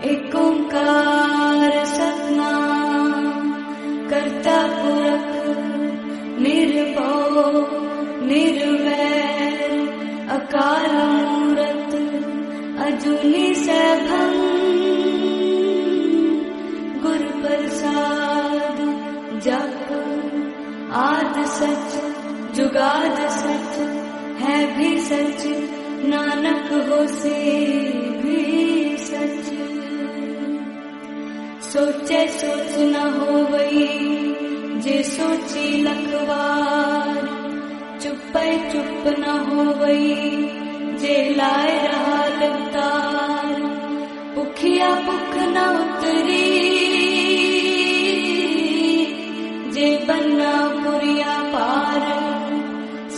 एक ओंकार सतनाम करता पुरख निर्भव निर्वैर अकाल मूरत अजूनी सैभं गुर प्रसाद जप आद सच जुगाद सच है भी सच नानक होसी भी सच। सोचे सोच न होवई जे सोची लखवार चुपै चुप न होवई जे लाए रहा लवतार। भुखिया भुख न उतरी जे बन्ना पुरिया पार।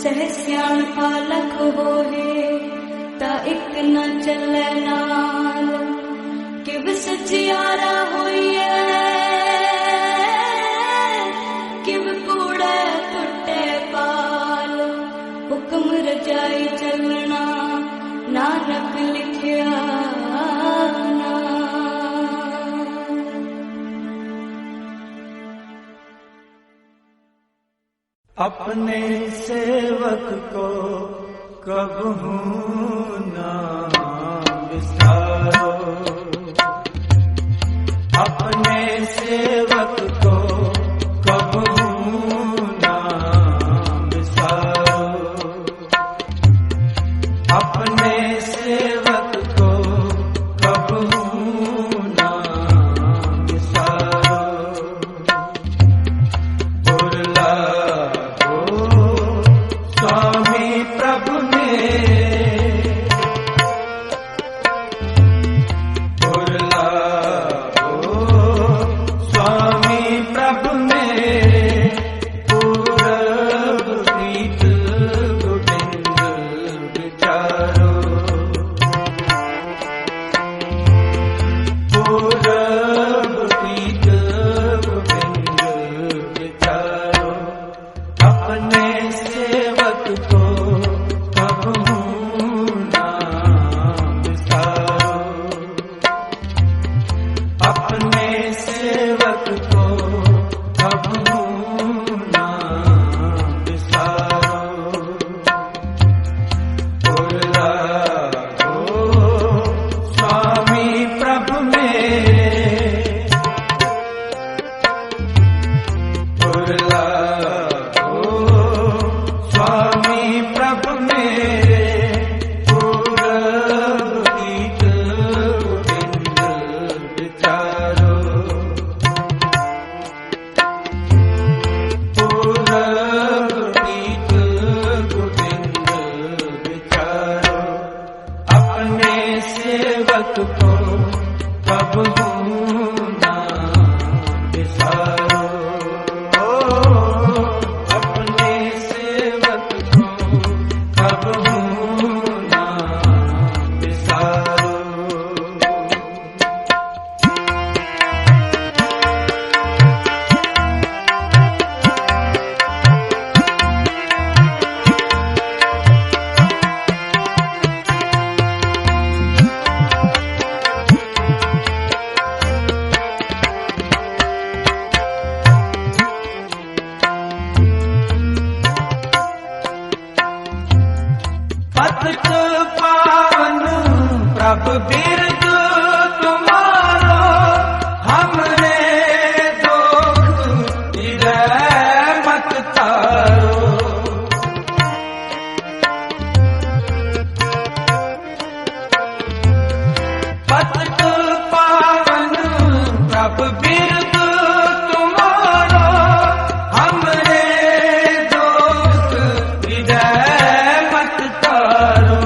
सहस्याण पालक होए ता एक न चले नाल किव सचियारा होइए किव कूड़े टुटे पाल। हुक्म रजाई चलना नानक लिखिया अपने सेवक को कबहू ना विसारो। अपने सेवक को कबहू ना विसारो। अपने सेवक को कबहू ना विसारो। बुरला स्वामी प्रभु ने बुरला स्वामी प्रभु ने पूरब प्रीत गोविंद विचारो। पूरब प्रीत गोविंद विचारो। अपने सेवक को कबहू ना विसारो। अपने सेवक को कबहू ना विसारो। बुरला स्वामी प्रभु मेरे बुरला स्वामी प्रभु मेरे पूरब गीत गोविंद विचारो। पूरब गीत गोविंद विचारो। अपने सेवक को कबहू ना विसारो। अपने सेवक को कबहू ना विसारो। पतित पावन प्रभु बिरद तुम्हारो हमरे दुख हृदय मत तारो। पतित पावन प्रभु बिरद तुम्हारो हमरे दुख हृदय मत तारो।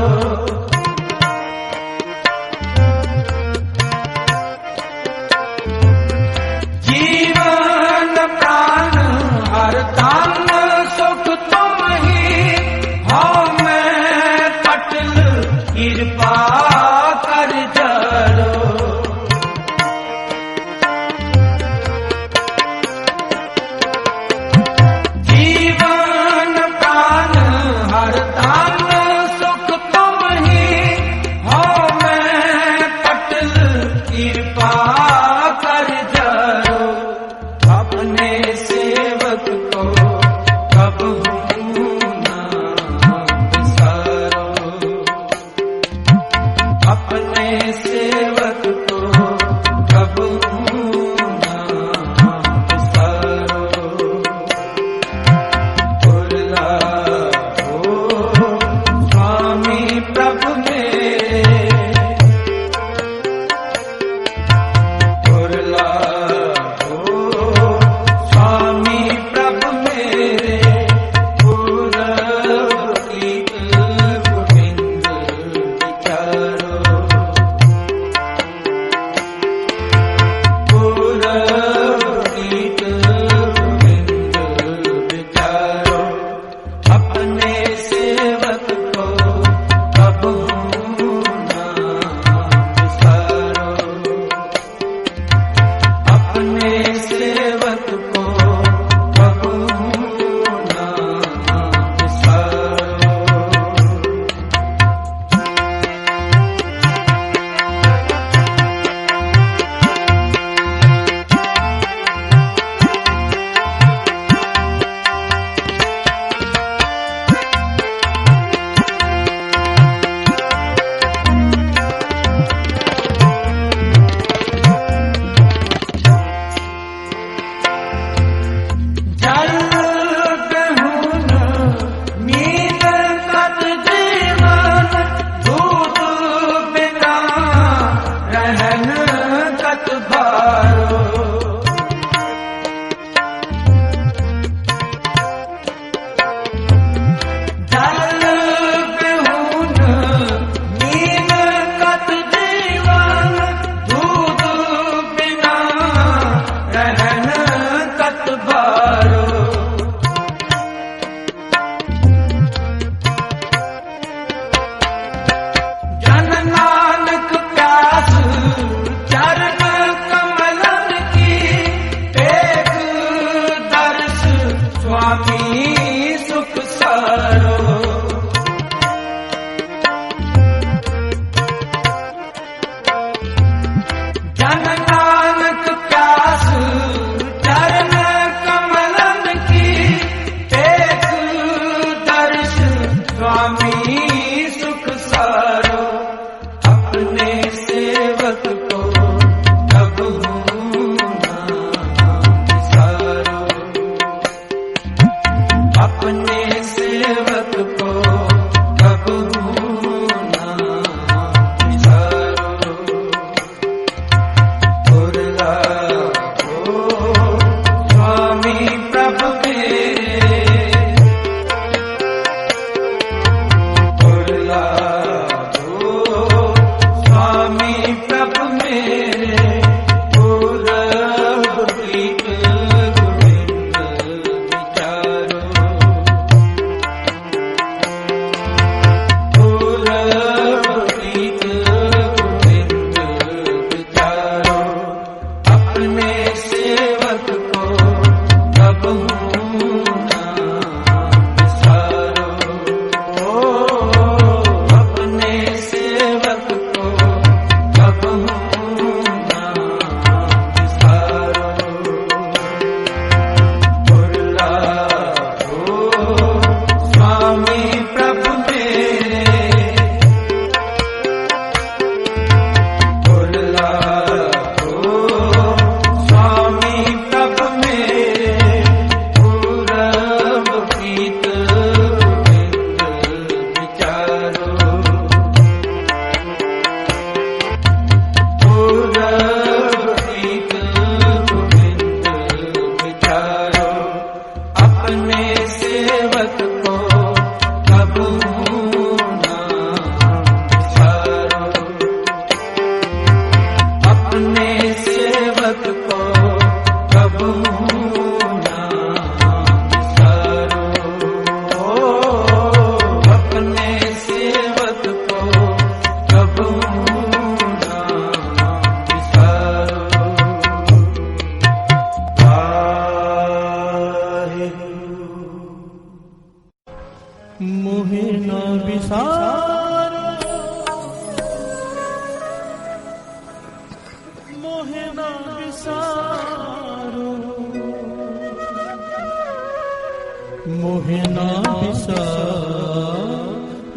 मोहे ना बिसा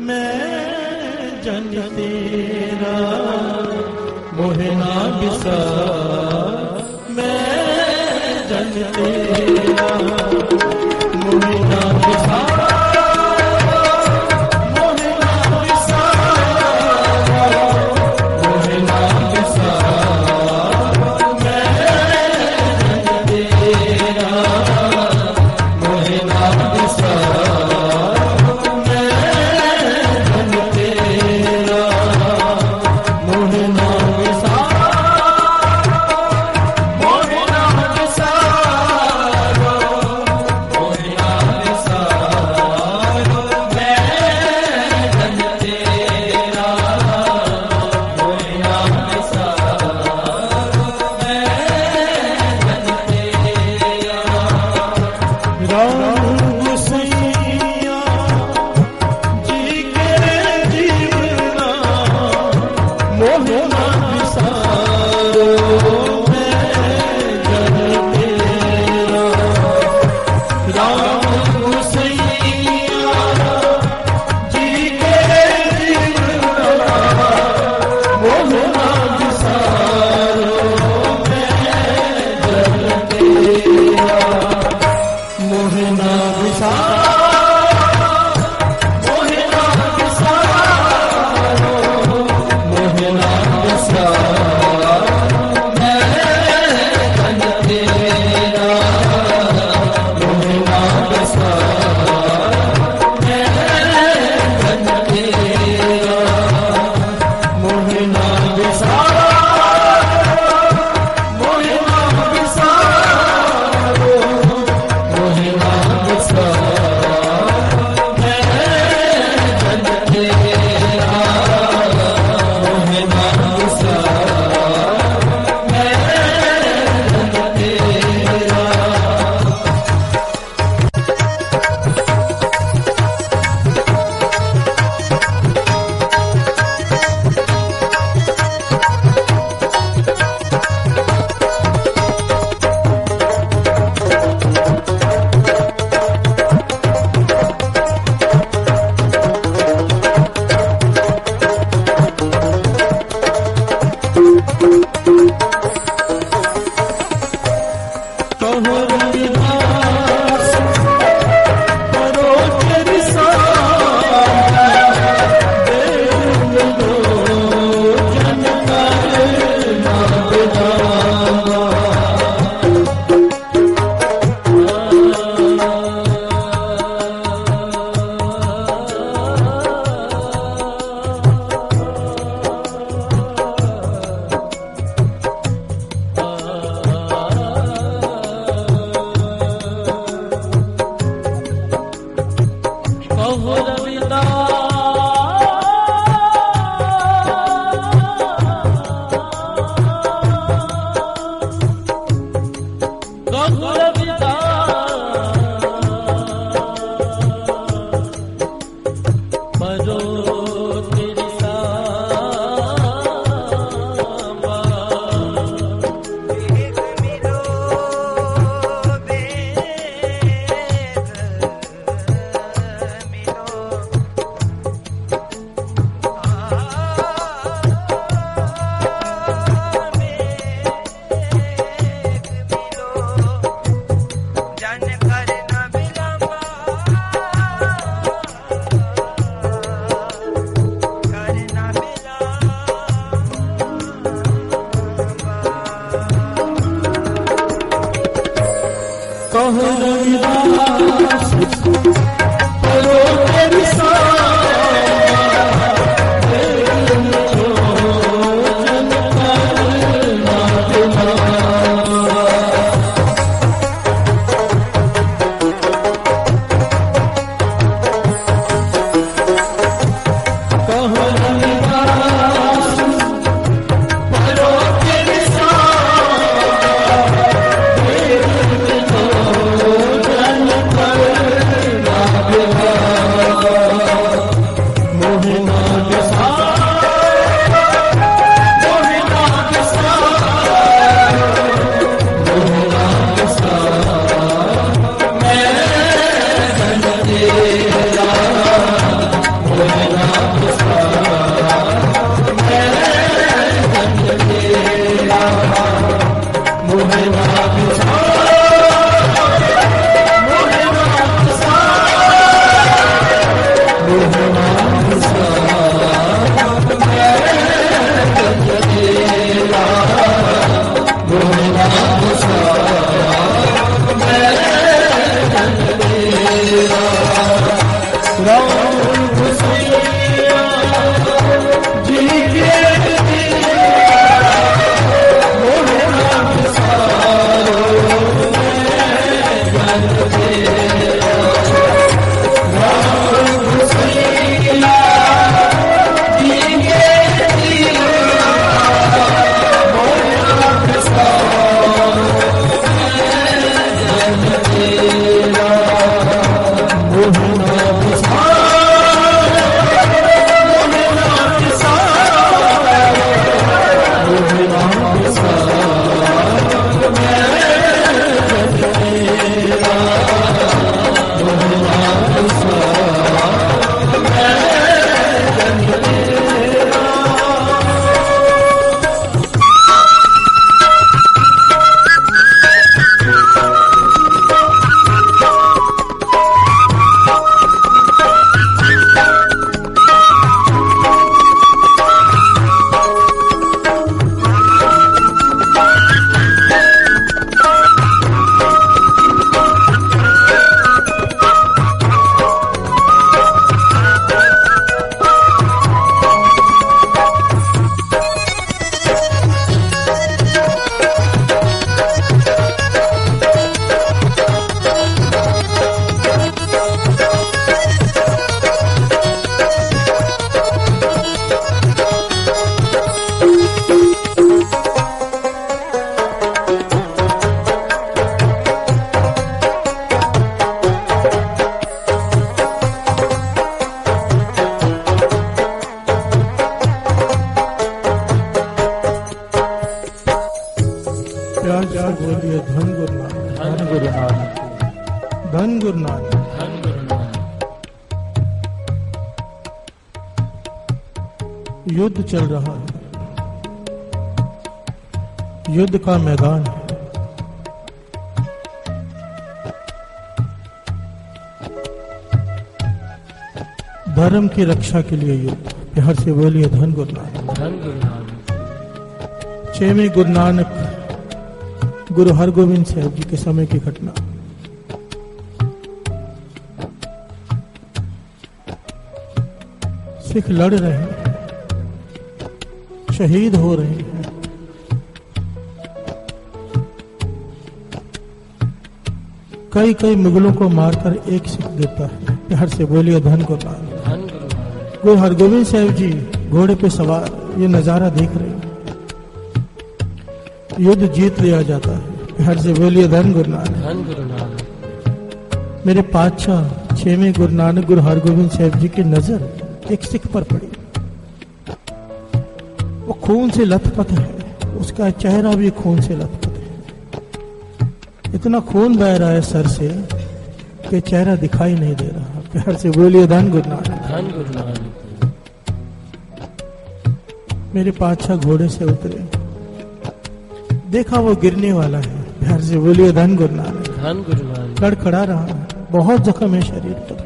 मैं जन तेरा, मोहे ना बिसा मैं जन तेरा, मोहे ना बिसा युद्ध चल रहा है, युद्ध का मैदान है। धर्म की रक्षा के लिए युद्ध। बिहार से बोलिए धन गुरु नानक। धन गुरु नानक। 6वें गुरु नानक गुरु हरगोविंद साहब जी के समय की घटना। सिख लड़ रहे हैं, शहीद हो रहे हैं। कई कई मुगलों को मारकर एक सिख देता है। बिहार से बोलिए धन गुरु नानक। धन गुरु नानक। गुरु हरगोविंद साहब जी घोड़े पे सवार ये नजारा देख रहे हैं, युद्ध जीत लिया जाता है। बिहार से बोलिए धन गुरु नानक। धन गुरु नानक। मेरे पातशाह 6वें गुरु नानक गुरु हरगोविंद साहब जी की नजर एक सिख पर पड़ी। वो खून से लथपथ है, उसका चेहरा भी खून से लथपथ है। इतना खून बह रहा है सर से कि चेहरा दिखाई नहीं दे रहा। प्यार से बोलिए धन गुरु नानक। धन गुरु नानक। मेरे पातशाह घोड़े से उतरे, देखा वो गिरने वाला है। प्यार से बोलिए धन गुरु नानक। धन गुरु नानक। लड़खड़ा रहा है, बहुत जख्म है शरीर पर।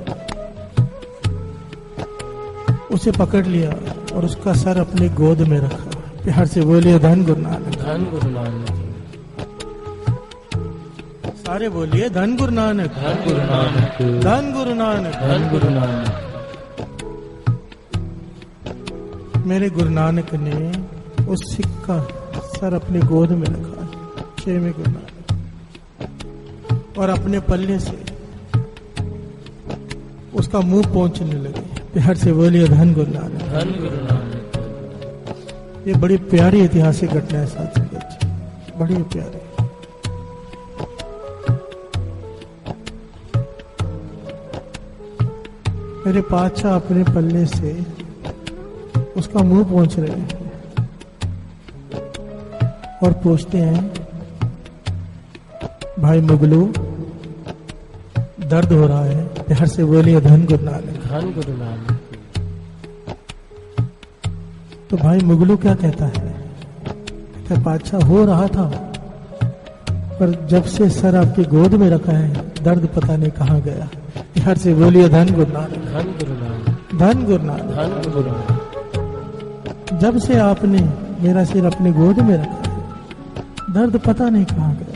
उसे पकड़ लिया और उसका सर अपनी गोद में रखा। प्यार से बोलिए धन गुरु नानक। धन गुरु नानक। सारे बोलिए धन गुरु नानक। धन गुरु नानक। धन गुरु नानक। धन गुरु नानक। मेरे गुरु नानक ने उस सिख का सर अपनी गोद में रखा। 6वें गुरु नानक और अपने पल्ले से उसका मुंह पोंछने लगे। प्यार से बोलिए धन गुरु नानक। धन गुरु नानक। ये बड़ी प्यारी ऐतिहासिक घटना है साथ संगत जी, बड़ी प्यारी। मेरे पातशाह अपने पल्ले से उसका मुंह पोंछ रहे हैं और पूछते हैं, भाई मुगलू दर्द हो रहा है? प्यार से बोलिए धन गुरु नानक। धन गुरु नानक। तो भाई मुगलू क्या कहता है? कहता है पातशाह हो रहा था, पर जब से सर आपकी गोद में रखा है दर्द पता नहीं कहाँ गया। प्यार से बोलिए धन गुरु नानक। धन गुरु नानक। धन गुरु नानक। धन गुरु नानक। जब से आपने मेरा सिर अपनी गोद में रखा है दर्द पता नहीं कहाँ गया।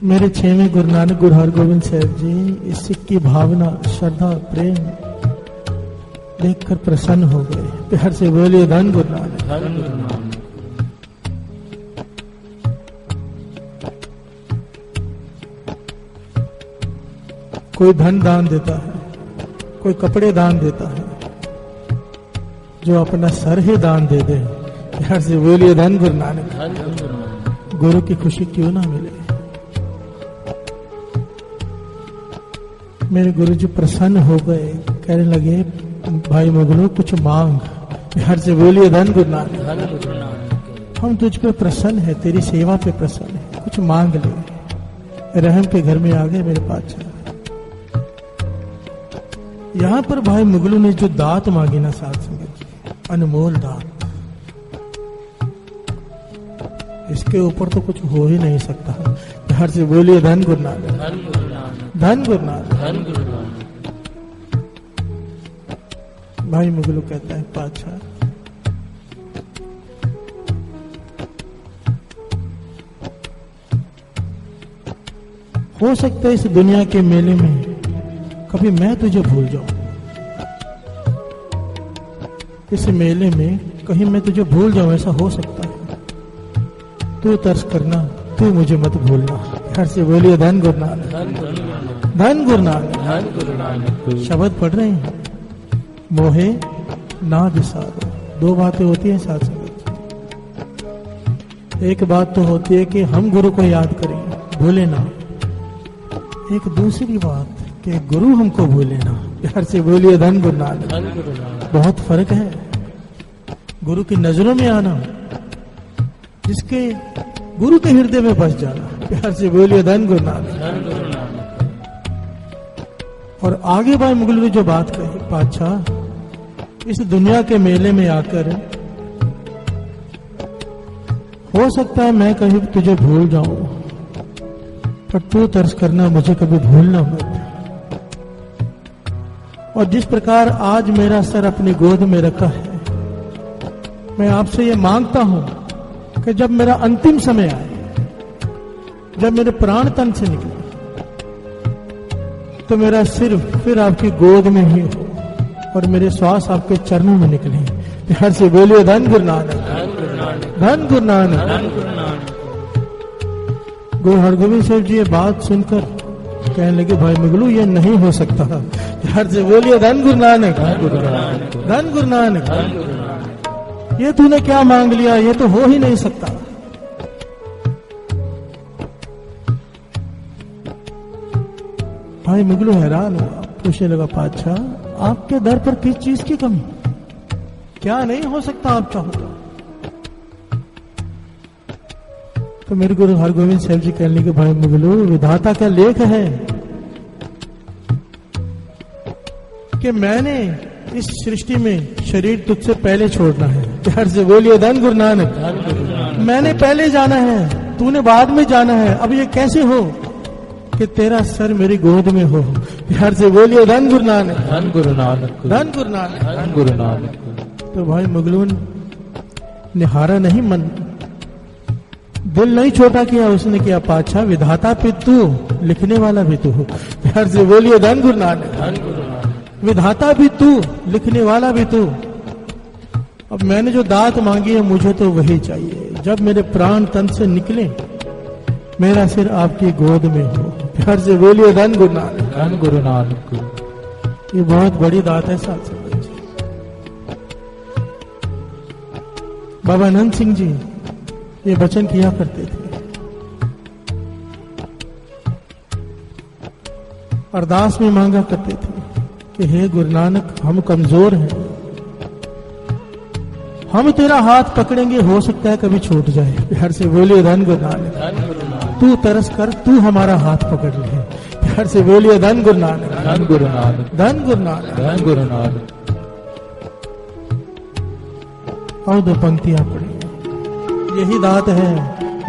मेरे 6वें गुरु नानक गुरु हरगोविंद साहब जी इस सिख की भावना, श्रद्धा, प्रेम देखकर प्रसन्न हो गए। प्यार से बोलिए धन गुरु नानक। धन गुरु नानक। कोई धन दान देता है, कोई कपड़े दान देता है, जो अपना सर ही दान दे दे। प्यार से बोलिए धन गुरु नानक। धन गुरु नानक। गुरु की खुशी क्यों ना मिले। मेरे गुरु जी प्रसन्न हो गए, कहने लगे भाई मुगलो कुछ मांग। प्यार से बोलिए धन गुरु नानक। धन गुरु नानक। हम तुझ पे प्रसन्न है, तेरी सेवा पे प्रसन्न है, कुछ मांग ले। रहम के घर में आ गए मेरे पातशाह। यहां पर भाई मुगलू ने जो दात मांगी ना साथ संगत, अनमोल दात, इसके ऊपर तो कुछ हो ही नहीं सकता। प्यार से बोलिए धन गुरु नानक। धन गुरु नानक। धन गुरु नानक। धन गुरु नानक। भाई मुगलू कहता है पातशाह हो सकता है इस दुनिया के मेले में कभी मैं तुझे भूल जाऊं। इस मेले में कहीं मैं तुझे भूल जाऊं, ऐसा हो सकता है। तू तरस करना, तू मुझे मत भूलना। प्यार से बोलिए धन गुरु नानक। धन गुरु नानक। धन गुरु नानक। धन गुरु नानक। शब्द पढ़ रहे हैं, मोहे ना बिसारो। दो बातें होती हैं साथ संगत। एक बात तो होती है कि हम गुरु को याद करें, भूले ना। एक दूसरी बात कि गुरु हमको भूले ना। प्यार से बोलिए धन गुरु नानक। धन गुरु नानक। बहुत फर्क है गुरु की नजरों में आना, जिसके गुरु के हृदय में बस जाना। प्यार से बोलिए धन गुरु नानक। धन गुरु नानक। और आगे भाई मुगल ने जो बात कही, पातशाह इस दुनिया के मेले में आकर हो सकता है मैं कहीं तुझे भूल जाऊं, पर तू तरस करना मुझे कभी भूलना मत। और जिस प्रकार आज मेरा सर अपनी गोद में रखा है, मैं आपसे ये मांगता हूं कि जब मेरा अंतिम समय आए, जब मेरे प्राण तन से निकले, तो मेरा सिर फिर आपकी गोद में ही हो और मेरे श्वास आपके चरणों में निकले। प्यार से बोलिए धन गुरु नानक, धन गुरु नानक। गुरु हरगोविंद साहब जी ये बात सुनकर कहने लगे, भाई मुगलू ये नहीं हो सकता। प्यार से बोलिए धन गुरु नानक, धन गुरु नानक। ये तूने क्या मांग लिया, ये तो हो ही नहीं सकता। भाई मुगलू हैरान हुआ, पूछने लगा, पातशाह आपके दर पर किस चीज की कमी, क्या नहीं हो सकता आप चाहो तो? मेरे गुरु हरगोविंद साहब जी कहने लगे, भाई मुगलू विधाता का लेख है कि मैंने इस सृष्टि में शरीर तुझसे पहले छोड़ना है। प्यार से बोलिए धन गुरु नानक। मैंने पहले जाना है, तूने बाद में जाना है। अब ये कैसे हो कि तेरा सर मेरी गोद में हो? प्यार से बोलिए धन गुरु नानक, धन गुरु नानक, धन गुरु नानक, धन गुरु नानक। तो भाई मुगलू ने हारा नहीं, मन दिल नहीं छोटा किया, उसने किया, पातशाह विधाता भी तू, लिखने वाला भी तू हो। प्यार से बोलिए धन गुरु नानक, धन गुरु नानक। विधाता भी तू, लिखने वाला भी तू। अब मैंने जो दात मांगी है मुझे तो वही चाहिए। जब मेरे प्राण तन से निकले, मेरा सिर आपकी गोद में हो। प्यार से बोलिए धन गुरु नानक, धन गुरु नानक। ये बहुत बड़ी दात है साथ संगत जी। बाबा अनंत सिंह जी ये वचन किया करते थे, अरदास में मांगा करते थे कि हे गुरु नानक, हम कमजोर हैं, हम तेरा हाथ पकड़ेंगे, हो सकता है कभी छूट जाए। प्यार से बोलिए धन गुरु नानक, धन गुरु नानक। तू तरस कर, तू हमारा हाथ पकड़ ले। प्यार से बोलिए धन गुरु नानक, धन गुरु नानक, धन गुरु नानक, धन गुरु नानक। और दो पंक्तियां पढ़ी, यही दात है,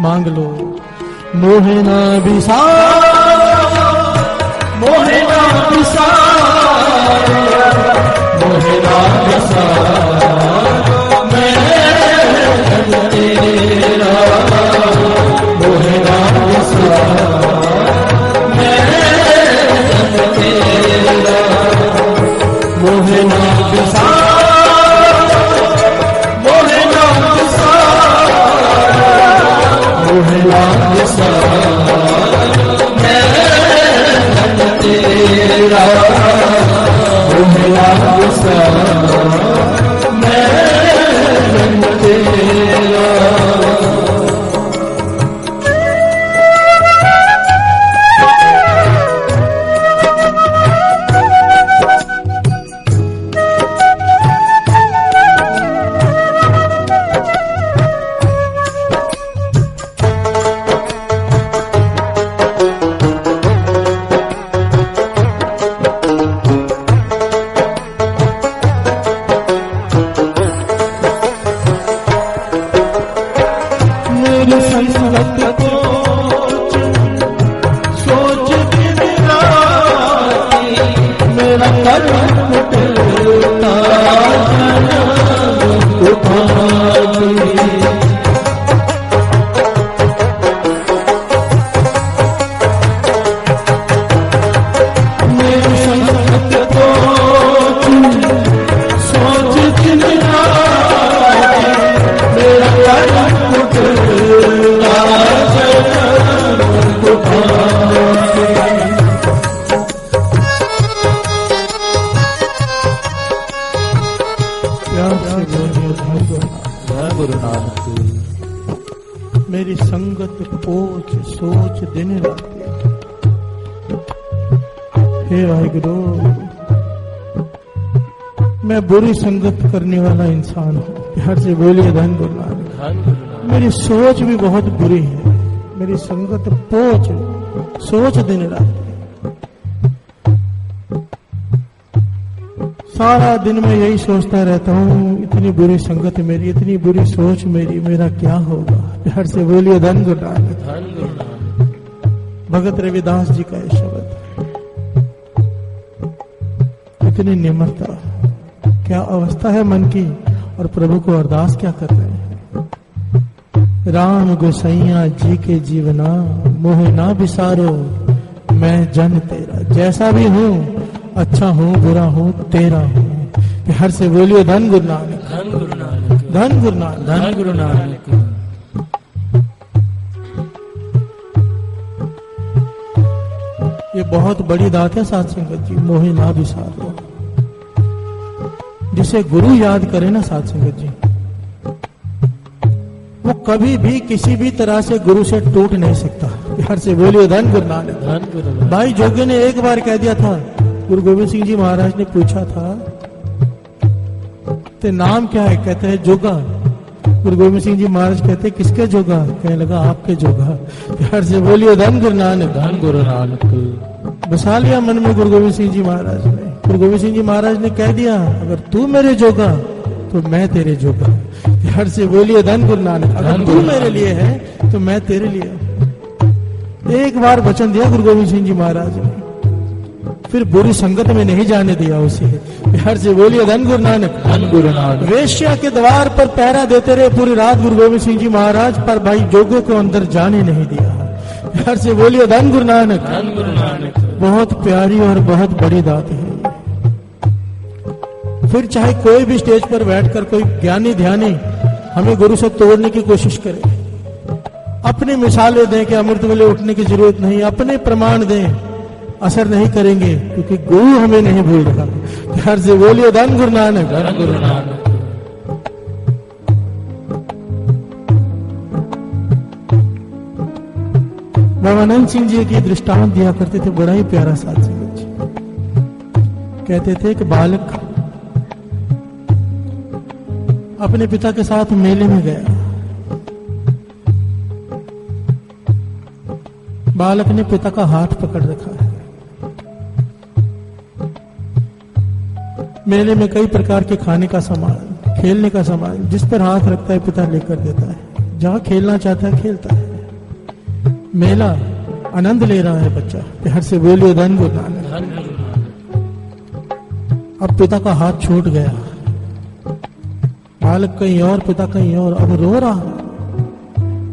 मांग लो। मोहे ना बिसार, मोहे ना बिसार, मोहे ना बिसार, मैं तेरा, मोहे ना बिसार, मैं तेरा, मोहे ना बिसार, मोहे ना बिसार, मोहे ना बिसार, मैं तेरा, मोहे ना बिसार, मैं तेरा। मेरी संगत पोच सोच दिन रात। हे वाहिगुरु, मैं बुरी संगत करने वाला इंसान हूँ। प्यार से बोलिए धन गुरु नानक। मेरी सोच भी बहुत बुरी है, मेरी संगत पोच सोच दिन रात। सारा दिन मैं यही सोचता रहता हूँ, इतनी बुरी संगत मेरी, इतनी बुरी सोच मेरी, मेरा क्या होगा। प्यार से बोलिए धन गुरु नानक। धन गुरु नानक। भगत रविदास जी का ये शब्द, इतनी निम्रता, क्या अवस्था है मन की, और प्रभु को अरदास क्या कर रहे हैं। राम गोसैया जी के जीवना, मोह ना बिसारो मैं जन तेरा। जैसा भी हूँ, अच्छा हूँ बुरा हूँ, तेरा हूँ। प्यार से बोलिए धन गुरु नानक। धन गुरु नानक। धन गुरु नानक। धन गुरु नानक। ये बहुत बड़ी दात है साथ संगत जी, मोहे ना बिसारो। जिसे गुरु याद करे ना साथ संगत जी, वो कभी भी किसी भी तरह से गुरु से टूट नहीं सकता। प्यार से बोलिए धन गुरु नानक। धन गुरु नानक। भाई जोगी ने एक बार कह दिया था, गुरु गोविंद सिंह जी महाराज ने पूछा था, ते नाम क्या है? कहते हैं जोगा। गुरु गोविंद सिंह जी महाराज कहते किसके जोगा? कहने लगा आपके जोगा। प्यार से बोलिए धन गुरु नानक। धन गुरु नानक। बसा लिया मन में गुरु गोविंद सिंह जी महाराज ने। गुरु गोविंद सिंह जी महाराज ने कह दिया, अगर तू मेरे जोगा तो मैं तेरे जोगा। प्यार से बोलिए धन गुरु नानक। अगर तू मेरे लिए है तो मैं तेरे लिए। एक बार वचन दिया गुरु गोविंद सिंह जी महाराज ने, फिर बुरी संगत में नहीं जाने दिया उसे। प्यार से बोलिए धन गुरु नानक। धन गुरु नानक। वेश्या के द्वार पर पहरा देते रहे पूरी रात गुरु गोविंद सिंह जी महाराज, पर भाई जोगों को अंदर जाने नहीं दिया। प्यार से बोलिए धन गुरु नानक। धन गुरु नानक। बहुत प्यारी और बहुत बड़ी बात है। फिर चाहे कोई भी स्टेज पर बैठकर कोई ज्ञानी ध्यानी हमें गुरु से तोड़ने की कोशिश करे, अपनी मिसालें दें कि अमृत वेले उठने की जरूरत नहीं, अपने प्रमाण दें, असर नहीं करेंगे, क्योंकि गुरु हमें नहीं भूल रहा। प्यार से बोलिए धन गुरु नानक। धन गुरु नानक। बाबानंद सिंह जी की दृष्टांत दिया करते थे, बड़ा ही प्यारा साथ संगत जी। कहते थे कि बालक अपने पिता के साथ मेले में गया। बालक ने पिता का हाथ पकड़ रखा है। मेले में कई प्रकार के खाने का सामान, खेलने का सामान, जिस पर हाथ रखता है पिता लेकर देता है। जहां खेलना चाहता है खेलता है। मेला आनंद ले रहा है बच्चा। प्यार से बोलिए धन गुरु नानक। धन गुरु नानक। अब पिता का हाथ छूट गया, बालक कहीं और, पिता कहीं और, अब रो रहा।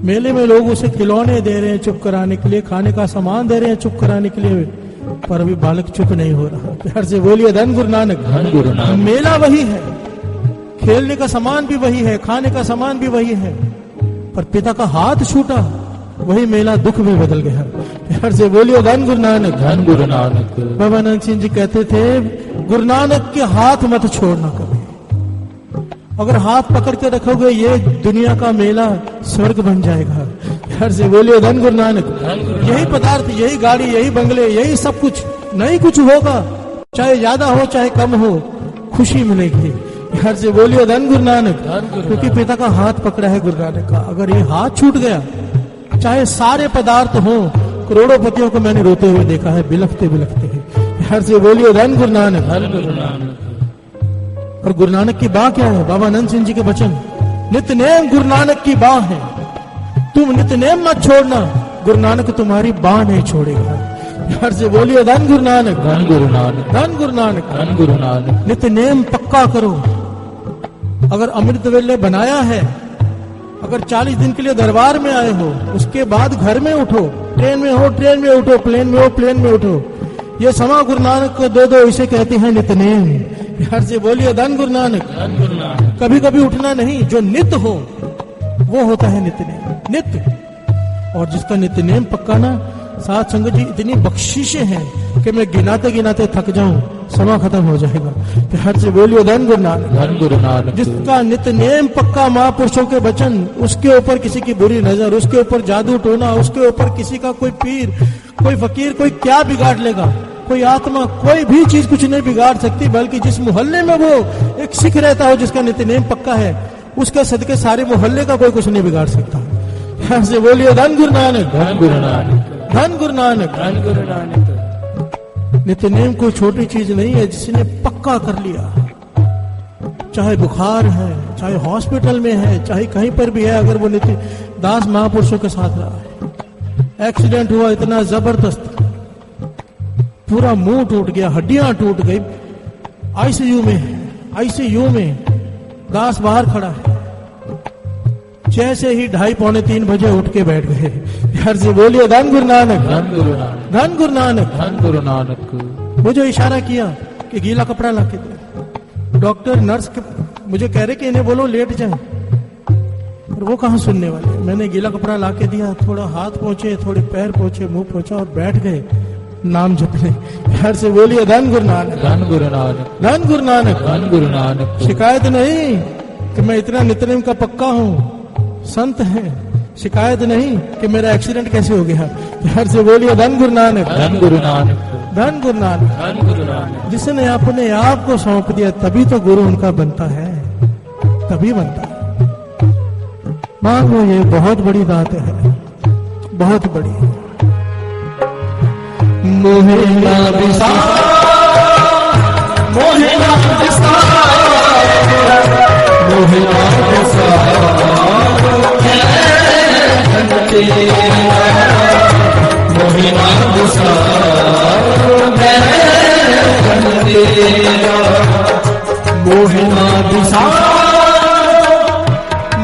मेले में लोग उसे खिलौने दे रहे हैं चुप कराने के लिए, खाने का सामान दे रहे हैं चुप कराने के लिए, पर अभी बालक चुप नहीं हो रहा। प्यार से बोलिए धन गुरु नानक। धन गुरु नानक। मेला वही है, खेलने का सामान भी वही है, खाने का सामान भी वही है, पर पिता का हाथ छूटा, वही मेला दुख में बदल गया। प्यार से बोलिए धन गुरु नानक। धन गुरु नानक। बाबानंद सिंह जी कहते थे, गुरु नानक के हाथ मत छोड़ना कभी। अगर हाथ पकड़ के रखोगे ये दुनिया का मेला स्वर्ग बन जाएगा। प्यार से बोलिए धन गुरु नानक। यही पदार्थ, यही गाड़ी, यही बंगले, यही सब कुछ, नहीं कुछ होगा, चाहे ज्यादा हो चाहे कम हो, खुशी मिलेगी। प्यार से बोलिए धन गुरु नानक। क्योंकि पिता का हाथ पकड़ा है गुरु नानक का। अगर ये हाथ छूट गया, चाहे सारे पदार्थ हो, करोड़ोंपतियों को मैंने रोते हुए देखा है, बिलखते बिलखते हैं। प्यार से बोलिए धन गुरु नानक। धन गुरु नानक। और गुरु नानक की बाह क्या है? बाबानंद सिंह जी के वचन, नित्यनेम गुरु नानक की बाह है। तुम नित्यनेम मत छोड़ना, गुरु नानक तुम्हारी बाह नहीं छोड़ेगा। प्यार से बोलिए धन गुरु नानक। धन गुरु नानक। धन गुरु नानक। धन गुरु नानक। नित्यनेम पक्का करो। अगर अमृत वेले बनाया है, अगर 40 दिन के लिए दरबार में आए हो, उसके बाद घर में उठो, ट्रेन में हो ट्रेन में उठो, प्लेन में हो प्लेन में उठो। ये समा गुरु नानक को दो दो, इसे कहते हैं नित्यनेम। प्यार से बोलिए धन गुरु नानक। धन गुरु नानक। कभी कभी उठना नहीं, जो नित्य हो वो होता है नित्यनेम, नित्य। और जिसका नित्यनेम पक्का ना, साथ संगत जी इतनी बख्शिशें हैं कि मैं गिनाते गिनाते थक जाऊं, समा खत्म हो जाएगा। प्यार से बोलिए धन गुरु नानक। धन गुरु नानक। जिसका नित्यनेम पक्का, महापुरुषों के वचन, उसके ऊपर किसी की बुरी नजर, उसके ऊपर जादू टोना, उसके ऊपर किसी का कोई पीर, कोई फकीर, कोई क्या बिगाड़ लेगा, कोई आत्मा, कोई भी चीज कुछ नहीं बिगाड़ सकती। बल्कि जिस मोहल्ले में वो एक सिख रहता हो, जिसका नित्यनेम पक्का है, उसके सदके सारे मोहल्ले का कोई कुछ नहीं बिगाड़ सकता। प्यार से बोलिए धन गुरु नानक। धन गुरु नानक। धन गुरु नानक। धन गुरु नानक। नित्यनेम कोई छोटी चीज नहीं है, जिसने पक्का कर लिया, चाहे बुखार है, चाहे हॉस्पिटल में है, चाहे कहीं पर भी है, अगर वो नित्य दास महापुरुषों के साथ रहा है। एक्सीडेंट हुआ इतना जबरदस्त, पूरा मुंह टूट गया, हड्डियां टूट गई, आईसीयू में है, आईसीयू में दास बाहर खड़ा है। जैसे ही 2:30-3 बजे उठ के बैठ गए। यार से बोलिए धन गुरु नानक, धन गुरु नानक, धन गुरु नानक। धन गुरु नानक। मुझे इशारा किया कि गीला कपड़ा ला के दे। डॉक्टर नर्स मुझे कह रहे कि इन्हें बोलो लेट जाए, और वो कहाँ सुनने वाले। मैंने गीला कपड़ा ला के दिया, थोड़ा हाथ पहुंचे, थोड़े पैर पहुंचे, मुंह पहुंचा और बैठ गए नाम जपने। यार से बोलिए धन गुरु नानक, धन गुरु नानक, धन गुरु नानक, धन गुरु नानक। शिकायत नहीं कि मैं इतना नित्यनेम का पक्का हूँ, संत है। शिकायत नहीं कि मेरा एक्सीडेंट कैसे हो गया। यार से बोलिए धन गुरु नानक, धन गुरु नानक, धन गुरु नानक। धन गुरु नानक। जिसने अपने आप को सौंप दिया तभी तो गुरु उनका बनता है, तभी बनता है। मांगो, ये बहुत बड़ी बात है, बहुत बड़ी। मोहे ना विसार, मोहे ना विसार, मोहे ना विसार, मोहे ना विसार, मोहे ना विसार,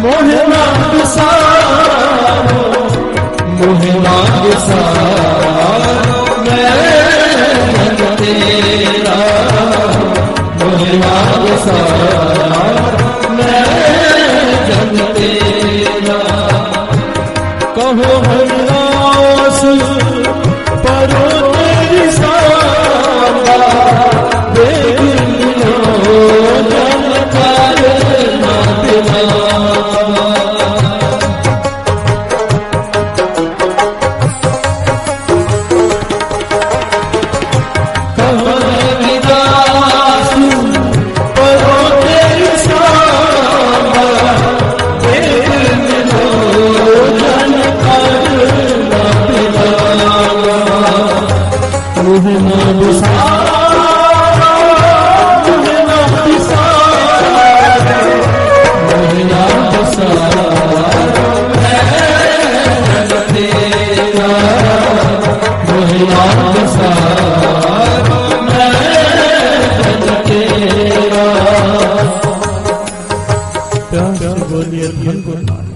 मोहे ना विसार, मोहे ना विसार, तेरा मोहे ना विसार, मैं जन तेरा। कहो हरिदास परो तेरी सांगा, देख लो जन करना दिलावा।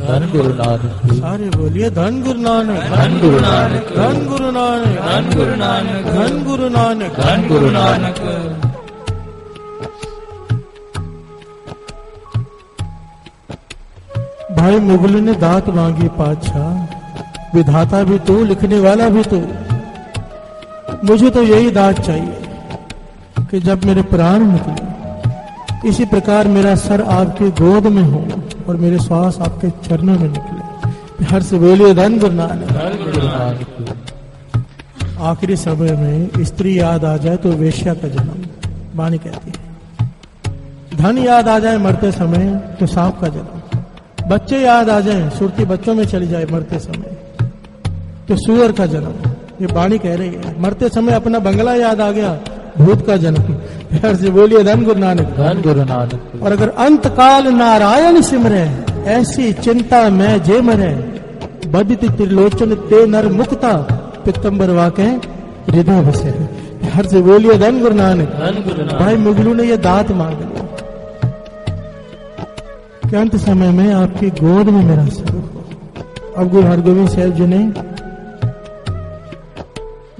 धन गुरु नानक। सारे बोलिए धन गुरु नानक, धन गुरु नानक, धन गुरु नानक, धन गुरु नानक, धन गुरु नानक, धन गुरु नानक। भाई मुगल ने दात मांगी पातशाह, विधाता भी तू, लिखने वाला भी तू। मुझे तो यही दात चाहिए कि जब मेरे प्राण निकले, इसी प्रकार मेरा सर आपकी गोद में हो और मेरे श्वास आपके चरणों में निकले। हर से बोलिए धन गुरु नानक, धन गुरु नानक। आखिरी समय में स्त्री याद आ जाए तो वेश्या का जन्म, वाणी कहती है। धन याद आ जाए मरते समय तो सांप का जन्म। बच्चे याद आ जाए, सुरती बच्चों में चली जाए मरते समय तो सूअर का जन्म। ये वाणी कह रही है। मरते समय अपना बंगला याद आ गया, भूत का जन्म। प्यार से बोलिए धन गुरु नानक, धन गुरु नानक। और अगर अंत काल नारायण सिमरे, ऐसी चिंता मैं जे मरे, बदित त्रिलोचन ते नर मुक्ता, पितंबर वाके हृदय बसे। प्यार से बोलिए धन गुरु नानक, धन गुरु नानक। भाई मुगलू ने ये दात मांग लिया कि अंत समय में आपकी गोद में मेरा सर हो। अब गुरु हरगोविंद साहब जी ने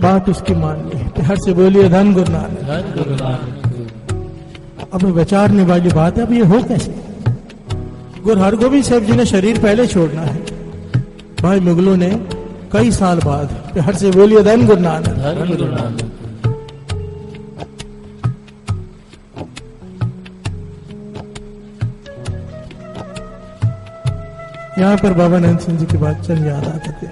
बात उसकी मान ली। प्यार से बोलिए धन गुरु नानक, धन गुरु नानक। अब विचारने वाली बात है, अब ये हो कैसे। गुरु हरगोविंद साहब जी ने शरीर पहले छोड़ना है, भाई मुगलों ने कई साल बाद। प्यार से बोलिए धन गुरु नानक, धन गुरु नानक। यहाँ पर बाबा नंद सिंह जी की बात चल याद आते थे।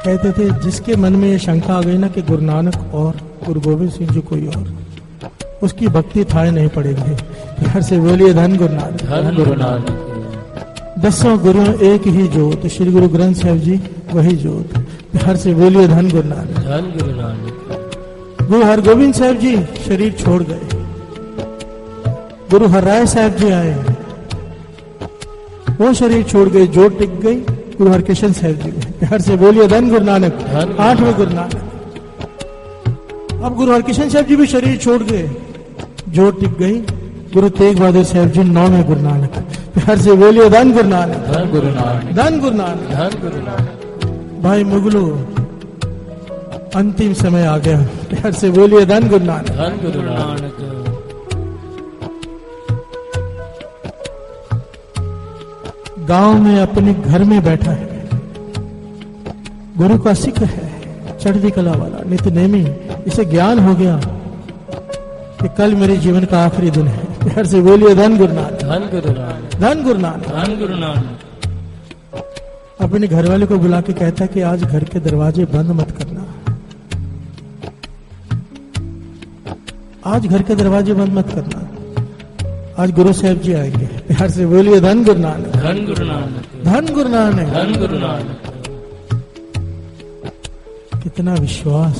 कहते थे जिसके मन में ये शंका आ गई ना कि गुरु नानक और गुरु गोविंद सिंह जी कोई और, उसकी भक्ति थाए नहीं पड़ेगी। प्यार से बोलिए धन गुरु नानक, धन गुरु नानक। 10 गुरु एक ही जोत, श्री गुरु ग्रंथ साहिब जी वही जोत। प्यार से बोलिए धन गुरु नानक। धन गुरु नानक। गुरु हरगोविंद साहब जी शरीर छोड़ गए। गुरु हरराय साहब जी आए, वो शरीर छोड़ गए, जोत टिक गई। गुरु हरकिशन साहब जी प्यार से बोलिए धन गुरु नानक, 8वें गुरु नानक। अब गुरु हरकिशन साहब जी भी शरीर छोड़ गए, जोत टिक गई। गुरु तेग बहादुर साहब जी 9वें गुरु नानक। प्यार से बोलिए धन गुरु नानक, धन गुरु नानक, धन गुरु नानक, धन गुरु नानक। भाई मुगलू अंतिम समय आ गया। प्यार से बोलिए धन गुरु नानक, धन गुरु नानक। गांव में अपने घर में बैठा है, गुरु का सिख है, चढ़ती कला वाला, नित्यनेमी। इसे ज्ञान हो गया कि कल मेरे जीवन का आखिरी दिन है। प्यार से बोलिए धन गुरु नानक, धन गुरु नानक, धन गुरु नानक। धन गुरु नानक। अपने घरवाले को बुला के कहता है कि आज घर के दरवाजे बंद मत करना, आज घर के दरवाजे बंद मत करना, आज गुरु साहब जी आएंगे। प्यार से बोलिए धन गुरु नानक, धन गुरु नानक, धन गुरु नानक, धन गुरु नानक। कितना विश्वास।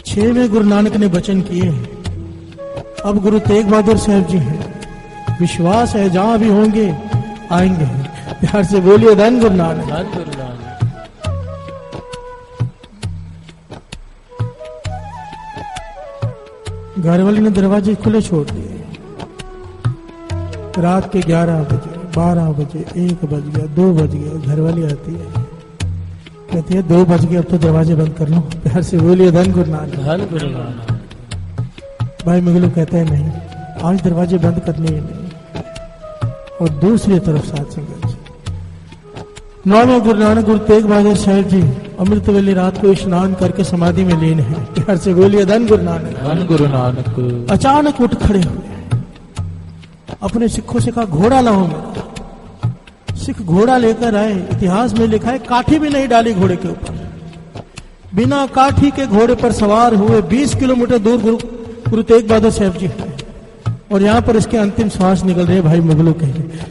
6वें गुरु नानक ने वचन किए, अब गुरु तेग बहादुर साहब जी हैं, विश्वास है जहां भी होंगे आएंगे। प्यार से बोलिए धन गुरु नानक, धन गुरु नानक। घरवाली ने दरवाजे खुले छोड़ दिए। रात के 11 बजे, 12 बजे, 1 बज गया, 2 बज गया। घरवाली आती है, कहती है 2 बज गए, अब तो दरवाजे बंद कर लो। प्यार से बोलिए धन गुरु नानक, धन गुरु नानक। भाई मुगलू कहते हैं नहीं, आज दरवाजे बंद करने ही नहीं। और दूसरी तरफ साथ संगत जी, 9वें गुरु नानक गुरु तेग बहादुर साहब जी अमृत वेले रात को स्नान करके समाधि में लीन है। प्यार से बोलिए धन गुरु नानक, धन गुरु नानक। अचानक उठ खड़े हुए, अपने सिखों से कहा घोड़ा लाओ मेरा। सिख घोड़ा लेकर आए। इतिहास में लिखा है काठी भी नहीं डाली घोड़े के ऊपर, बिना काठी के घोड़े पर सवार हुए 20 किलोमीटर दूर गुरु तेग बहादुर साहब जी हैं। और यहाँ पर इसके अंतिम श्वास निकल रहे भाई मुगलों के।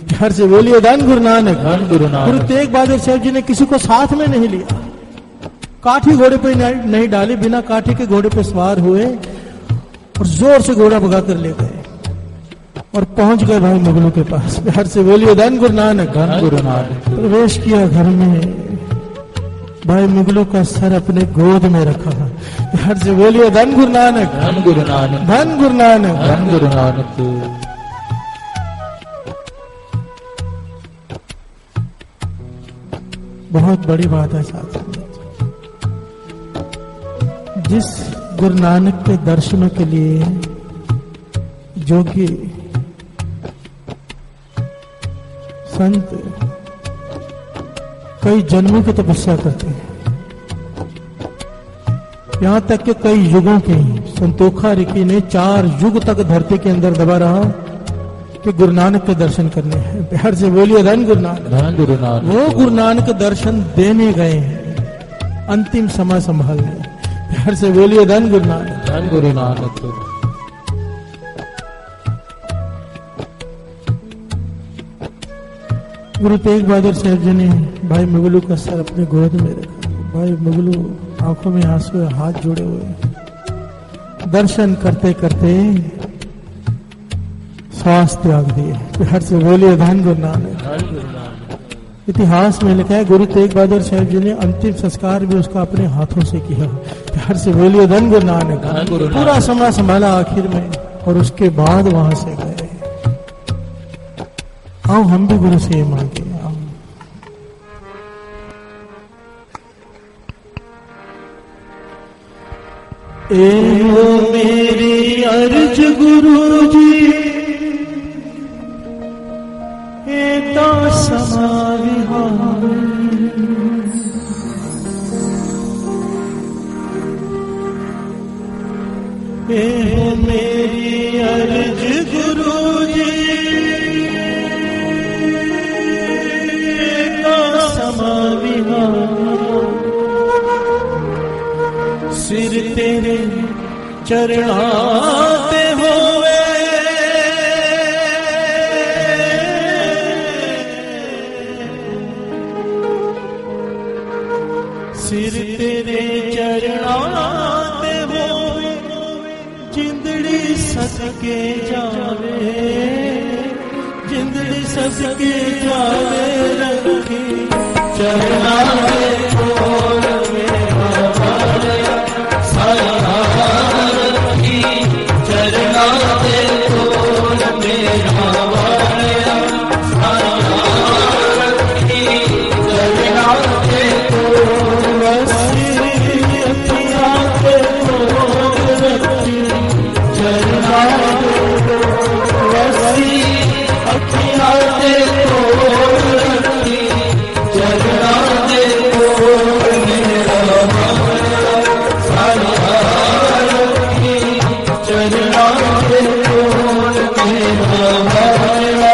प्यार से बोलिए धन गुरु नानक, धन गुरु नानक। गुरु तेग बहादुर साहब जी ने किसी को साथ में नहीं लिया, काठी घोड़े पे नहीं डाली, बिना काठी के घोड़े पे सवार हुए और जोर से घोड़ा भगा कर ले गए और पहुंच गए भाई मुगलों के पास। प्यार से बोलिए धन गुरु नानक, धन गुरु नानक। प्रवेश किया घर में, भाई मुगलों का सर अपने गोद में रखा। प्यार से बोलिए धन गुरु नानक, धन गुरु नानक, धन गुरु नानक, धन गुरु नानक। बहुत बड़ी बात है साथ। जिस गुरु नानक के दर्शनों के लिए जो कि संत कई जन्मों की तपस्या करते हैं, यहां तक कि कई युगों की, संतोखा ऋषि ने 4 युग तक धरती के अंदर दबा रहा कि गुरु नानक के दर्शन करने हैं। प्यार से बोलिए धन गुरु नानक, धन गुरु नानक। वो गुरु नानक दर्शन देने गए हैं, अंतिम समय संभालने। प्यार से बोलिए धन गुरु नानक, धन गुरु नानक। गुरु तेग बहादुर साहब जी ने भाई मुगलू का सर अपने गोद में रखा। भाई मुगलू आंखों में आंसू, हाथ जोड़े हुए, दर्शन करते करते श्वास त्याग दिए। प्यार से बोलिए धन गुरु नानक, धन गुरु नानक। इतिहास में लिखा है गुरु तेग बहादुर साहब जी ने अंतिम संस्कार भी उसका अपने हाथों से किया। प्यार से बोलिए धन गुरु नानक, धन गुरु नानक। पूरा समय संभाला आखिर में और उसके बाद वहां से गए। आओ हम भी गुरु से ये मांगे, आओ। एहो मेरी अर्ज गुरु जी, एता समाविहार, एहो मेरी अर्ज गुरु जी, एता समाविहार, सिर तेरे चरणाते हुए सदके जावे, जिंदड़ी सदके जावे रखी चरना दे कोल मेरा वालिया, साया रखी चरना दे कोल मेरा वालिया, साया रखी चरना दे कोल वसी अखियां ते कोल रखी चरना दे वसी अखियां ते कोल रखी चरना दे कोल मेरा वालिया, साया रखी चरना दे कोल मेरा वालिया।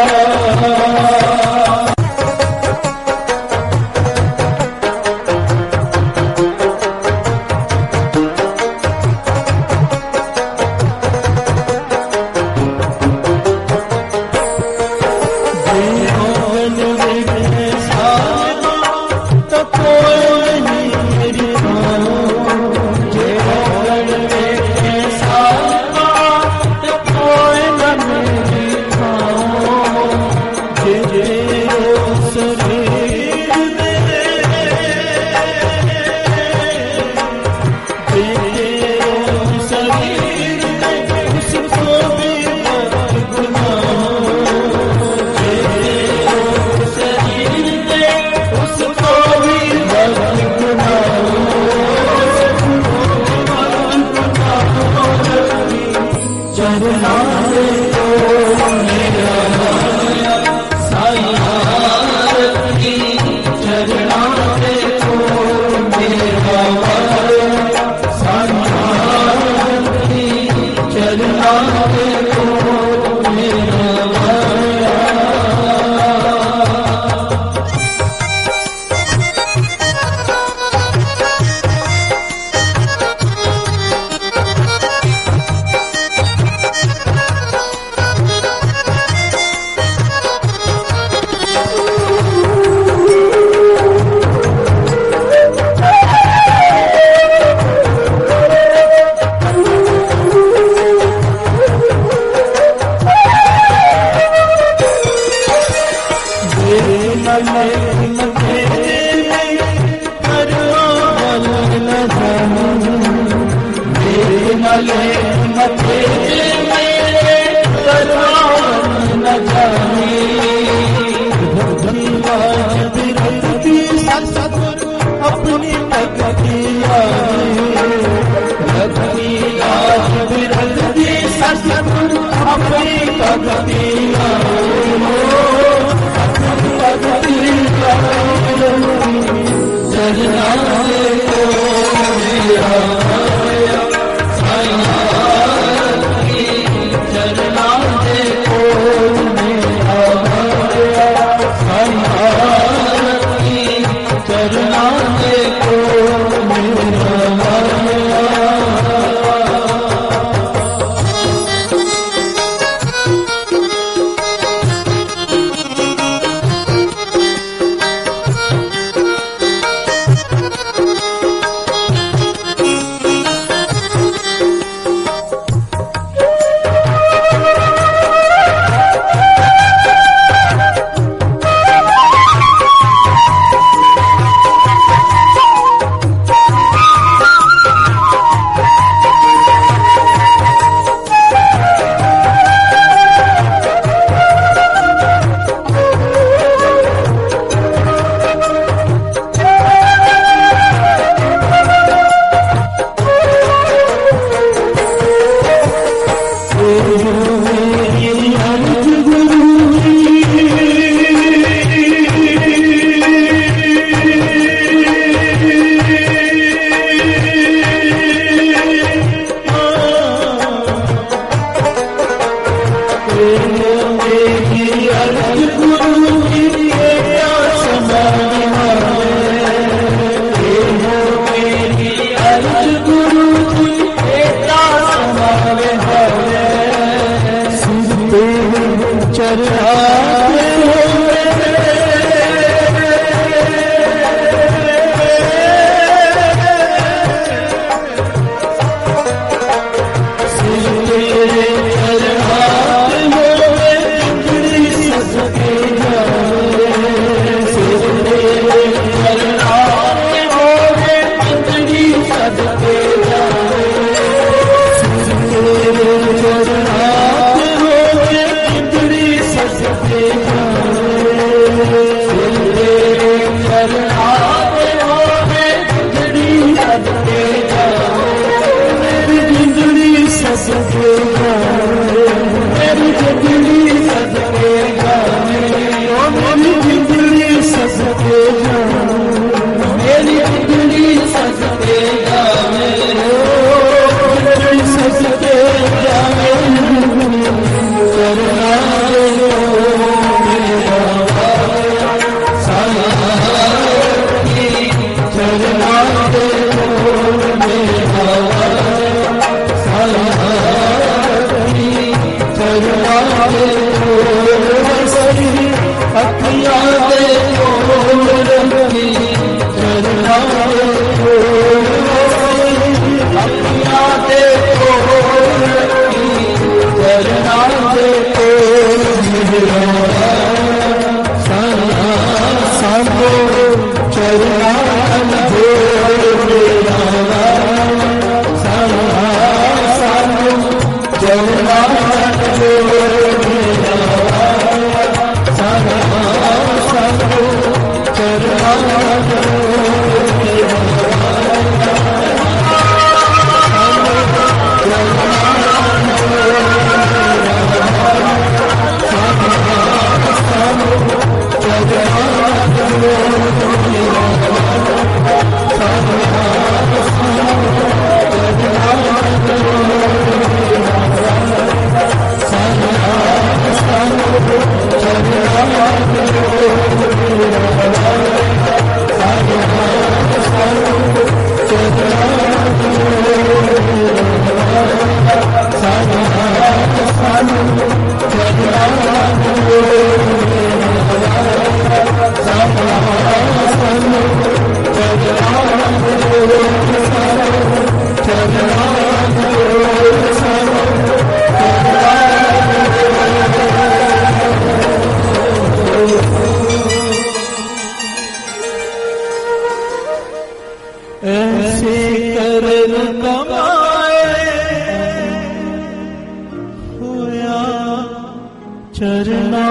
चरना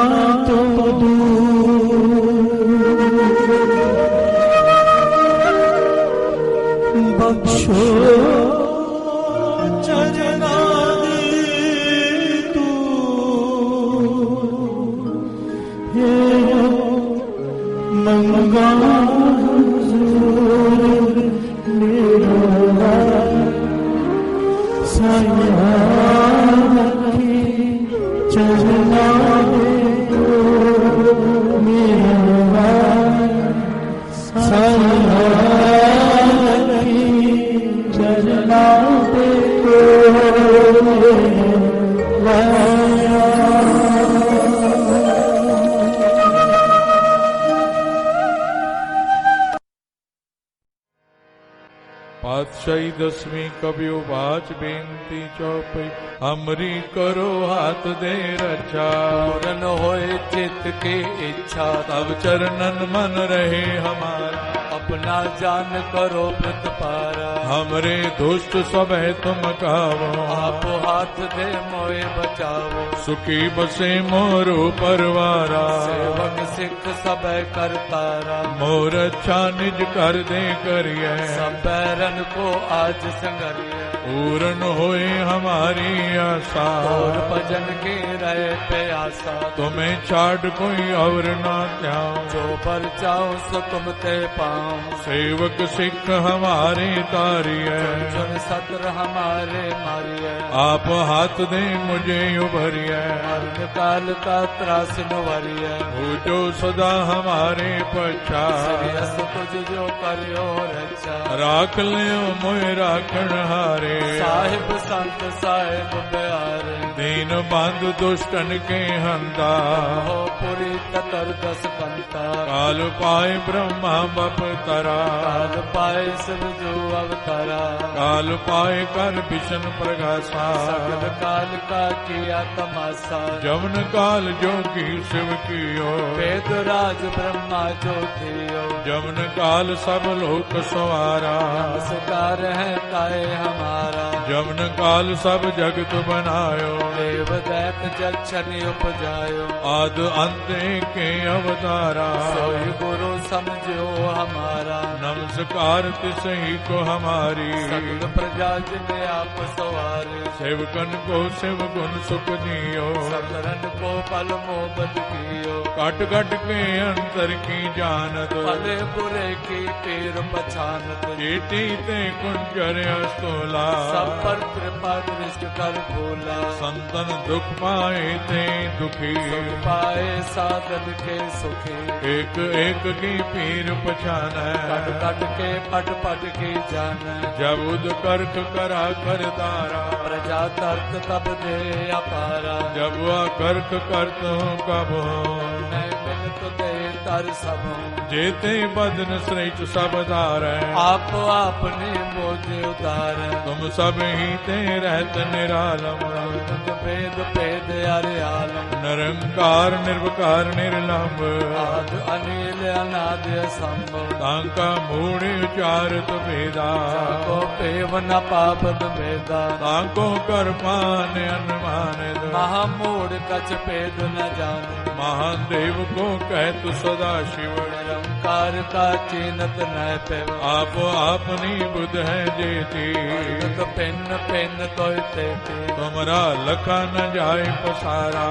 तो बख्शो चरना दे तू हे मंगा मेरा साया रखी चरना दे मेरा साया रखी चरना दे पातशाही दसवीं कबियो बाच बेनती चौपई हमरी करो हाथ दे रचा पूरन होए चित के इच्छा तब चरणन मन रहे हमारा अपना जान करो प्रतिपारा हमरे दुष्ट सब है तुम कावो आप हाथ दे मोए बचावो सुखी बसे मोरो परवारा सेवक सिख सब करतारा मोर अच्छा निज कर दे करिए सब बैरन को आज संगरिए पूर्ण होए हमारी आशा और भजन के रहे प्यासा तुम्हें छाड़ कोई और ना त्याओ जो पर चाहो सो तुम ते पाओ सेवक सिख हमारे तारी है सुन सत्र हमारे मारिए आप हाथ दे मुझे उभरिए मरण काल का त्रास नुवरिए हो जो सदा हमारे पछा श्रेयस तुझ जो करियो रक्षा राख लियो मोए राखण हारे साहिब संत साहिब प्यारे दीन बंधु दुष्टन के हंदा हो पुरी ततर दस कंता काल पाए ब्रह्मा बप तरा काल पाए सब जो अवतारा काल पाए कर विष्णु प्रगासा सकल काल का किया तमाशा जमन काल जोगी शिव कियो वेद राज ब्रह्मा जो थियो जमन काल सब लोक सवारा नमस्कार है ताए हमारा जमन काल सब जगत बनायो देव दैत जक्षनि उपजायो आद अंत के अवतारा सोई गुरु समझो हमारा नमस्कार तिसही को हमारी सकल प्रजा जिने आप सवारे सेवकन को शिव गुण सुख दियो सकरन को पल मोहब्बत कियो कट कट के अंतर की जानत भले बुरे की पीर पछानत चेटी ते कुंजर अस्तोला सब पर कृपा दृष्ट कर भोला संतन दुख पाए थे दुखी सुख पाए साधन के सुखी एक एक की पीर पछान कट कट के पट पट की जान जब उद कर्क करा कर तारा प्रजा तर्क तब दे अपारा जब वह कर्क करत हूँ कब मैं बिनत दे तर सब जेते बदन श्रेष्ठ सब धार आप आपने मोजे उतार तुम सब ही ते रहत निरालम भेद भेद अरे आलम निरंकार निर्विकार निर्लंब आद अनिल अनाद संभव तांका मूढ़ उचारत भेदा को पेव न पापद भेदा तांको कर पान अनुमानित महामूढ़ कछ भेद न जान महादेव को कहत सदा शिव निरंकार का चीनत न पेव आप आपनी बुध है जेती पिन्न पिन्न तो तुमरा लखा न जाए पसारा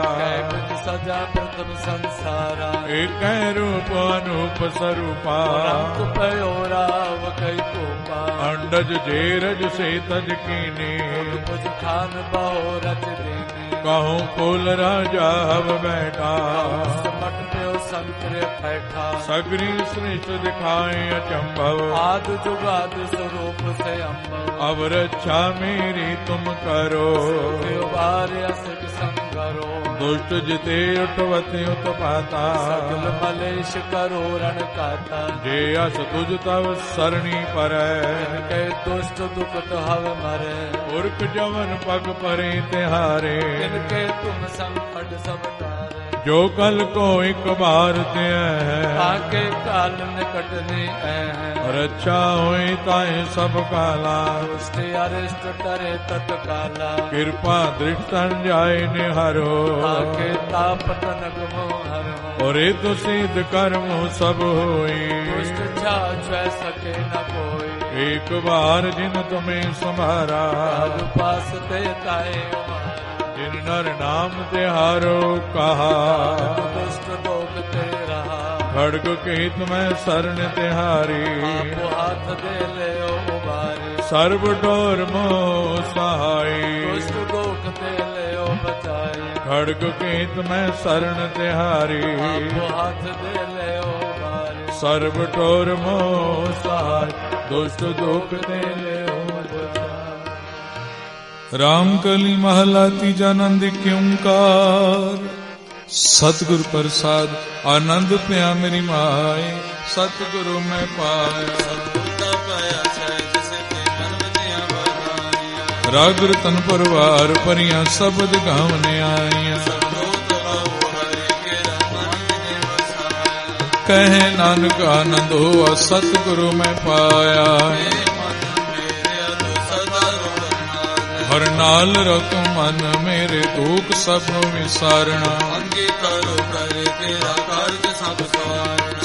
सजा प्रथम संसारा एक रूप अनूप स्वरूपा रंग पयोराव कई कोपा अंडज जेरज से तज कीने कुछ खान बहु रच देने कहूँ फूल राजा हव बैठा समट पे संतरे बैठा सगरी श्रेष्ठ दिखाए अचंभव आद जुगाद स्वरूप से अम्ब अब रक्षा मेरी तुम करो असक संगरो दुष्ट जिते उठवते उत्पाता सकल मलेश करो रण काता जे अस तुझ तव सरणी पर इनके दुष्ट दुखत हव मरे पुरख जवन पग परे तिहारे इनके तुम संकट सब तारे जो कल को एक बार ते है आके काल निकटने और अच्छा होई ताए सब काला दुष्ट अरिष्ट टरे तत्काला कृपा दृष्टन जाए निहारो आके ताप तनक मोहर और तो सिद्ध कर्म सब होई दुष्ट छाछ सके न कोई एक बार जिन तुम्हें संभारा पास ते ताए जिन नर नाम तिहारो कहा दुष्ट लोग ते रहा खड़ग के तुम्हें शरण तिहारी आपो हाथ दे ले उबारी सर्व डोर मोह सहाय दुष्ट लोग ते ले बचाई खड़ग के तुम्हें शरण तिहारी आपो हाथ दे ले उबारी सर्व डोर मोह सहाय दुष्ट दुख ते ले रामकली महला तीजा नंद क्योंकार सतगुरु प्रसाद आनंद पिया मेरी माए सतगुरु मैं पाया राग रतन परवार परियां शब्द गावने आईया कहे नानक आनंद हुआ सतगुरु मैं पाया हर नाल रख मन मेरे दुख सब विसारणा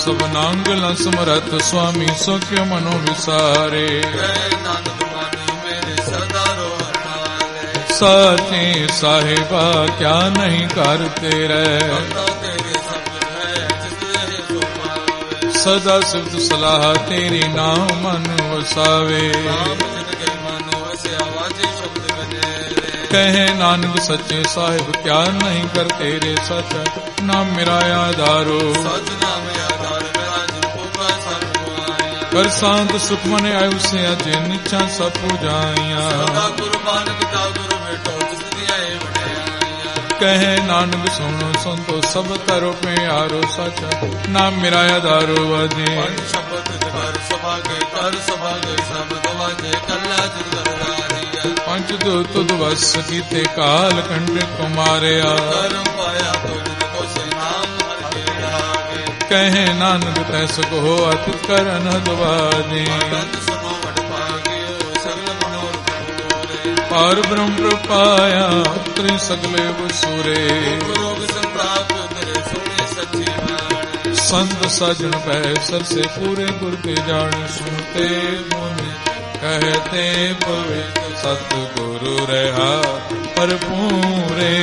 सब नांगल समरथ स्वामी सुख्य मनो विसारे साचे साहिबा क्या नहीं करते रहे सदा सिफ्त सलाह तेरी नाम मन वसावे कहे नानक सच्चे साहिब क्या नहीं कर तेरे सच नाम मेरा आधारो कर शांत सुख मन आयु से अजे निचा सब पूजाइया कहे नानक सुनो सुन तो सब तरो पे आरो सच नाम मेरा आधारो वजे पंच दो तुद वस कीते काल कंठ कुमारिया कहे नानक तैस को अत करन दवाजे पार ब्रह्म पाया उतरे सगले बसुरे संत सजन पैसर से पूरे गुर के जान सुनते मुनि कहते पवित्र सतगुरु रहा पर पूरे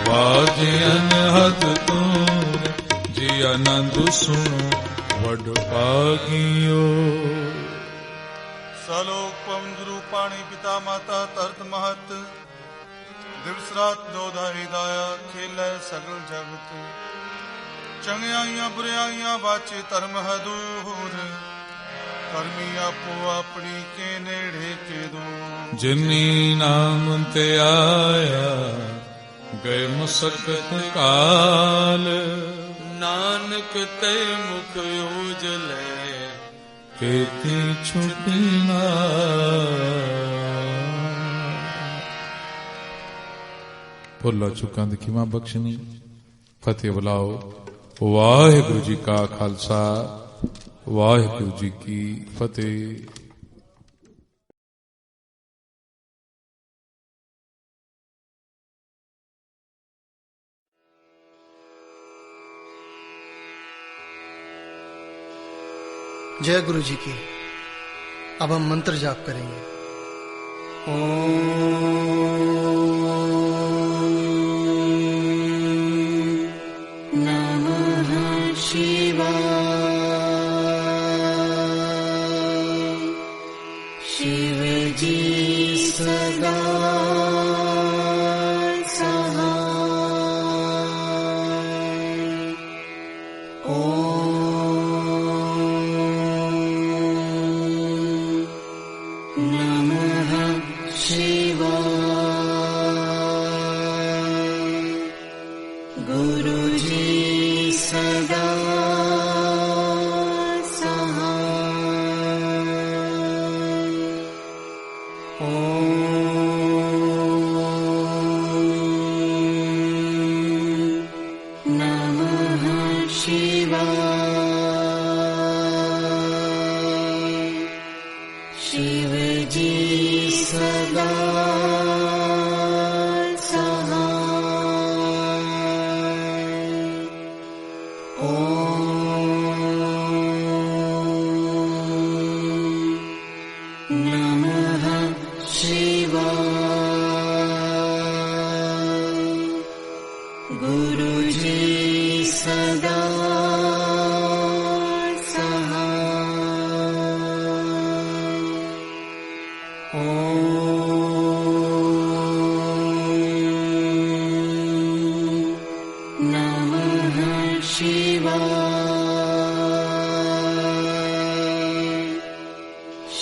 वाजियन हथ तूने जी आनंद सुनो वड पागियो सलोक पवंज रूपाणी पिता माता तरत महत दिवस रात दोधाई दाया खेल सगल जगत चंगियाइया बुराइया बाचे धर्म हदूर कर्मी आपो अपनी के नेड़े के दूर जिनी नाम ते आया गए मुसकत काल नानक ते मुख उजले केती छुटी ना भुला चुका दी खिमा बख्शनी फतेह बुलाओ वाहिगुरु जी का खालसा वाहिगुरु जी की फतेह। जय गुरु जी की। अब हम मंत्र जाप करेंगे। नमः शिवाय शिव जी सदा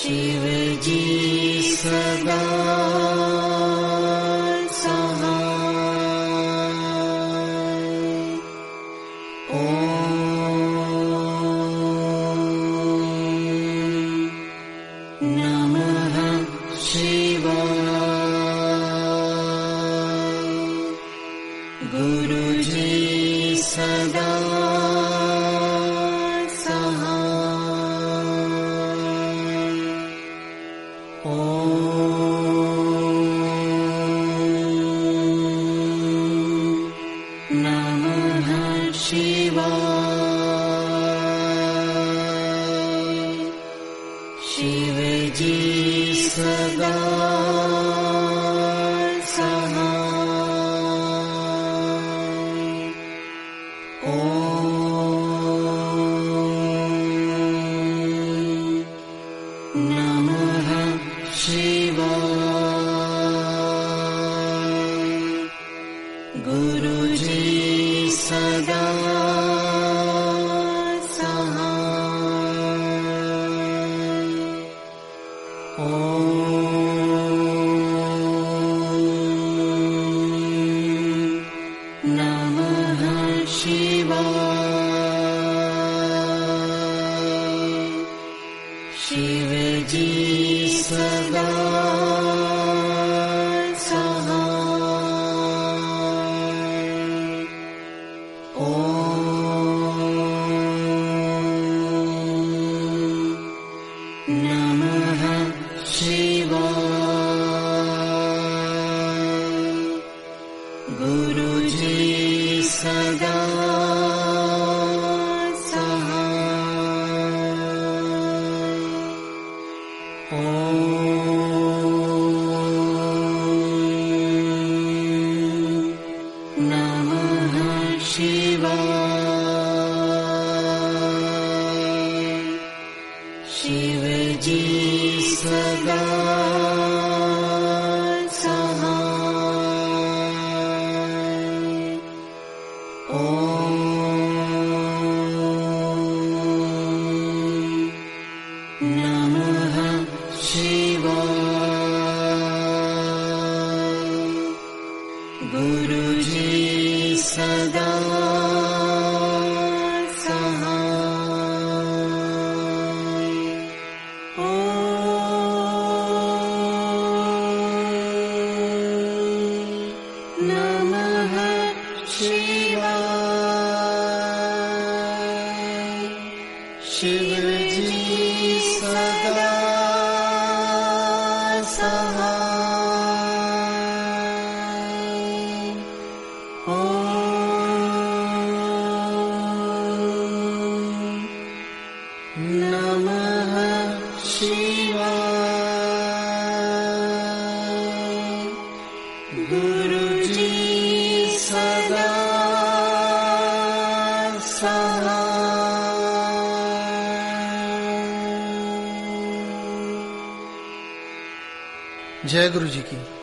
शिव जी सदा जय गुरु जी की।